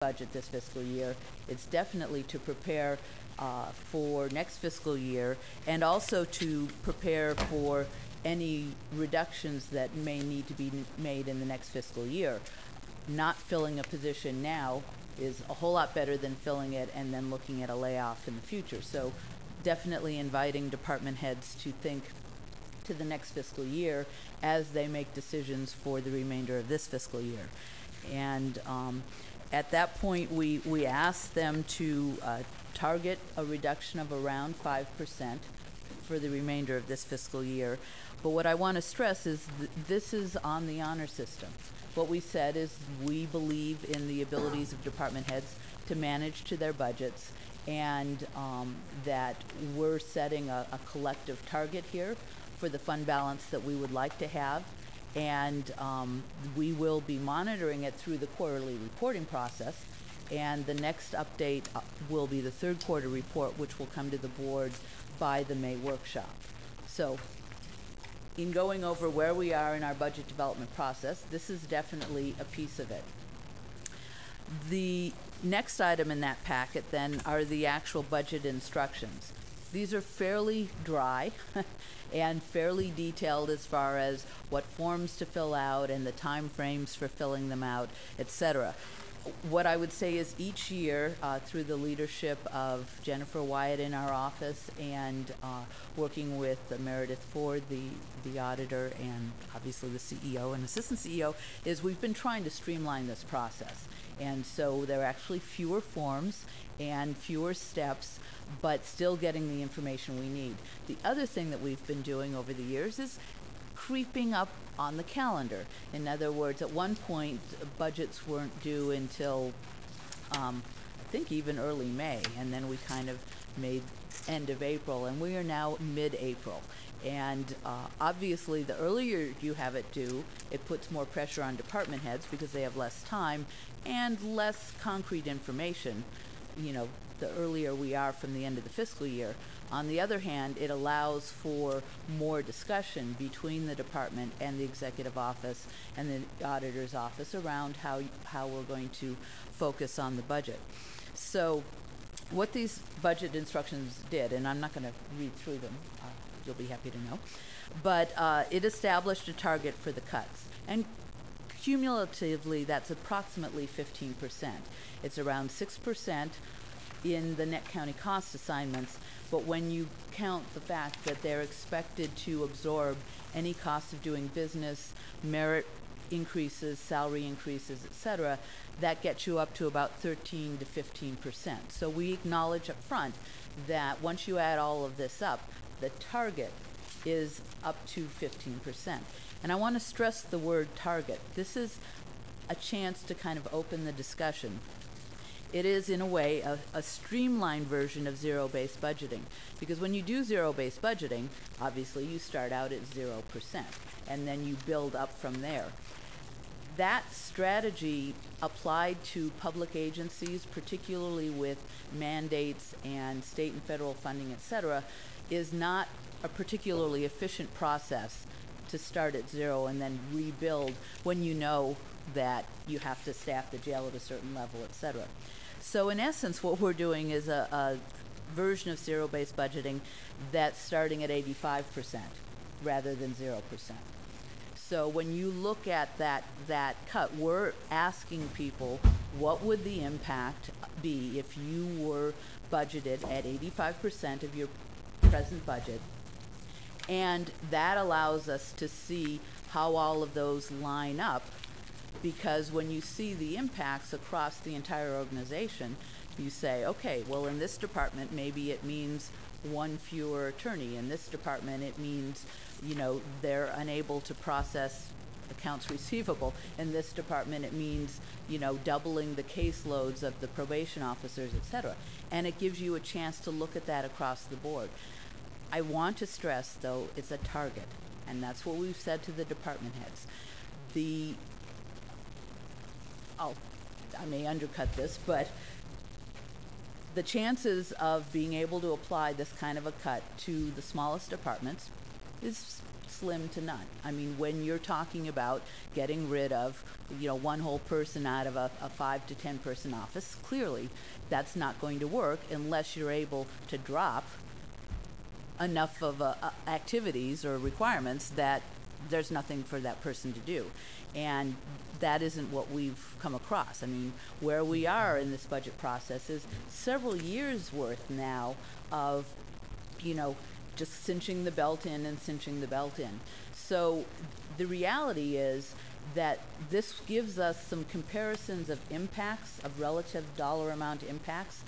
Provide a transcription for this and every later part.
budget this fiscal year. It's definitely to prepare for next fiscal year, and also to prepare for any reductions that may need to be made in the next fiscal year. Not filling a position now is a whole lot better than filling it and then looking at a layoff in the future. So definitely inviting department heads to think to the next fiscal year as they make decisions for the remainder of this fiscal year. And at that point, we asked them to target a reduction of around 5% for the remainder of this fiscal year. But what I want to stress is this is on the honor system. What we said is we believe in the abilities of department heads to manage to their budgets, and that we're setting a collective target here for the fund balance that we would like to have. And we will be monitoring it through the quarterly reporting process, and the next update will be the third quarter report, which will come to the board by the May workshop. So in going over where we are in our budget development process, this is definitely a piece of it. The next item in that packet then are the actual budget instructions. These are fairly dry and fairly detailed as far as what forms to fill out and the time frames for filling them out, etc. What I would say is each year, through the leadership of Jennifer Wyatt in our office and working with Meredith Ford, the auditor, and obviously the CEO and assistant CEO, is we've been trying to streamline this process. And so there are actually fewer forms and fewer steps, but still getting the information we need. The other thing that we've been doing over the years is creeping up on the calendar. In other words, at one point, budgets weren't due until, I think, even early May, and then we kind of made end of April, and we are now mid-April. And obviously, the earlier you have it due, it puts more pressure on department heads because they have less time and less concrete information, you know, the earlier we are from the end of the fiscal year. On the other hand, it allows for more discussion between the department and the executive office and the auditor's office around how we're going to focus on the budget. So what these budget instructions did, and I'm not going to read through them, you'll be happy to know, but it established a target for the cuts. And cumulatively, that's approximately 15%. It's around 6% in the net county cost assignments, but when you count the fact that they're expected to absorb any cost of doing business, merit increases, salary increases, etc., that gets you up to about 13 to 15%. So we acknowledge up front that once you add all of this up, the target is up to 15%. And I want to stress the word target. This is a chance to kind of open the discussion. It is, in a way, a streamlined version of zero-based budgeting. Because when you do zero-based budgeting, obviously you start out at 0%, and then you build up from there. That strategy applied to public agencies, particularly with mandates and state and federal funding, etc., is not a particularly efficient process to start at 0 and then rebuild when you know that you have to staff the jail at a certain level, etc. So in essence, what we're doing is a version of zero-based budgeting that's starting at 85% rather than 0%. So when you look at that cut, we're asking people, what would the impact be if you were budgeted at 85% of your present budget? And that allows us to see how all of those line up, because when you see the impacts across the entire organization, you say, okay, well, in this department, maybe it means one fewer attorney. In this department, it means, you know, they're unable to process accounts receivable. In this department, it means, you know, doubling the caseloads of the probation officers, etc. And it gives you a chance to look at that across the board. I want to stress, though, it's a target, and that's what we've said to the department heads. I may undercut this, but the chances of being able to apply this kind of a cut to the smallest departments is slim to none. I mean, when you're talking about getting rid of, one whole person out of a 5 to 10 person office, clearly that's not going to work unless you're able to drop enough of activities or requirements that there's nothing for that person to do. And that isn't what we've come across. I mean, where we are in this budget process is several years worth now of, just cinching the belt in and cinching the belt in. So the reality is that this gives us some comparisons of impacts, of relative dollar amount impacts,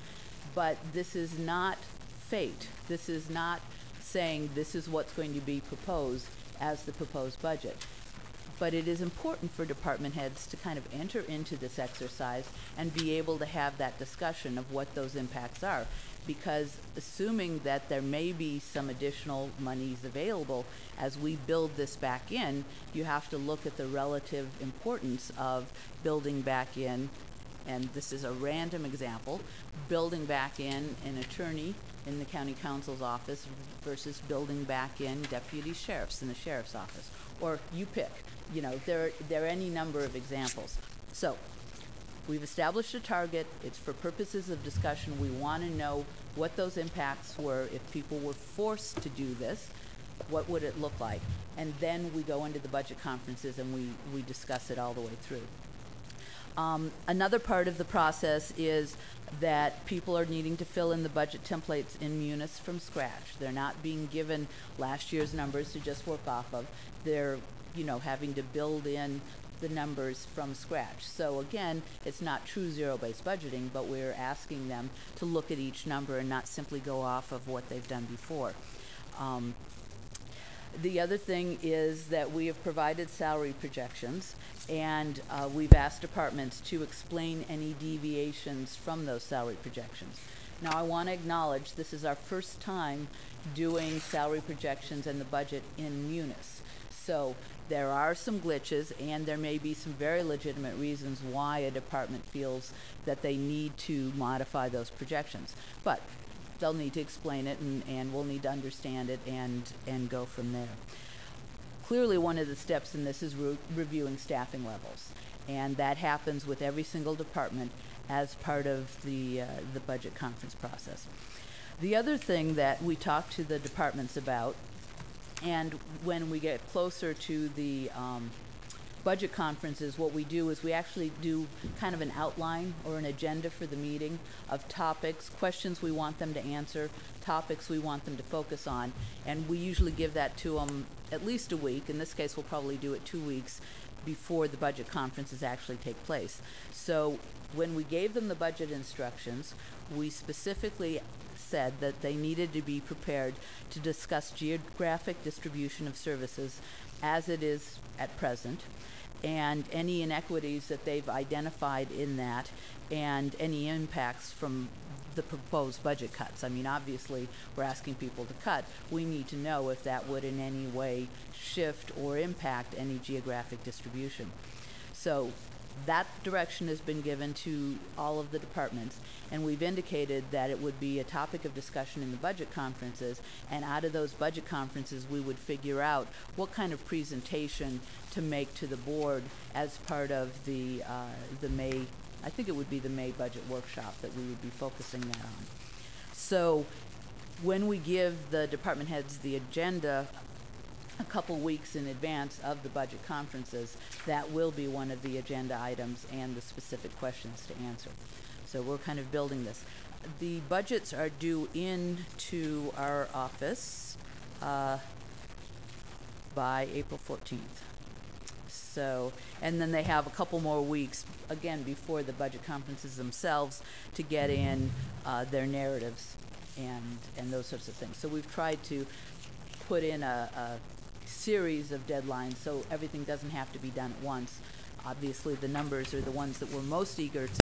but this is not fate. This is not saying this is what's going to be proposed as the proposed budget. But it is important for department heads to kind of enter into this exercise and be able to have that discussion of what those impacts are. Because assuming that there may be some additional monies available as we build this back in, you have to look at the relative importance of building back in, and this is a random example, building back in an attorney in the county counsel's office versus building back in deputy sheriffs in the sheriff's office. Or you pick, there are any number of examples. So we've established a target. It's for purposes of discussion. We want to know what those impacts were. If people were forced to do this, what would it look like? And then we go into the budget conferences and we discuss it all the way through. Another part of the process is that people are needing to fill in the budget templates in Munis from scratch. They're not being given last year's numbers to just work off of. They're, having to build in the numbers from scratch. So again, it's not true zero-based budgeting, but we're asking them to look at each number and not simply go off of what they've done before. The other thing is that we have provided salary projections, and we've asked departments to explain any deviations from those salary projections. Now, I want to acknowledge this is our first time doing salary projections and the budget in Munis. So there are some glitches, and there may be some very legitimate reasons why a department feels that they need to modify those projections. But they'll need to explain it, and we'll need to understand it and go from there. Clearly, one of the steps in this is reviewing staffing levels, and that happens with every single department as part of the budget conference process. The other thing that we talk to the departments about, and when we get closer to the budget conferences, what we do is we actually do kind of an outline or an agenda for the meeting of topics, questions we want them to answer, topics we want them to focus on, and we usually give that to them at least a week. In this case, we'll probably do it 2 weeks before the budget conferences actually take place. So when we gave them the budget instructions, we specifically said that they needed to be prepared to discuss geographic distribution of services as it is at present, and any inequities that they've identified in that, and any impacts from the proposed budget cuts. I mean, obviously, we're asking people to cut. We need to know if that would in any way shift or impact any geographic distribution. So that direction has been given to all of the departments, and we've indicated that it would be a topic of discussion in the budget conferences, and out of those budget conferences we would figure out what kind of presentation to make to the board as part of the May, I think it would be the May budget workshop that we would be focusing that on. So when we give the department heads the agenda a couple weeks in advance of the budget conferences, that will be one of the agenda items and the specific questions to answer. So we're kind of building this. The budgets are due into our office by April 14th. So, and then they have a couple more weeks, again, before the budget conferences themselves to get in their narratives and those sorts of things. So we've tried to put in a series of deadlines so everything doesn't have to be done at once. Obviously, the numbers are the ones that we're most eager to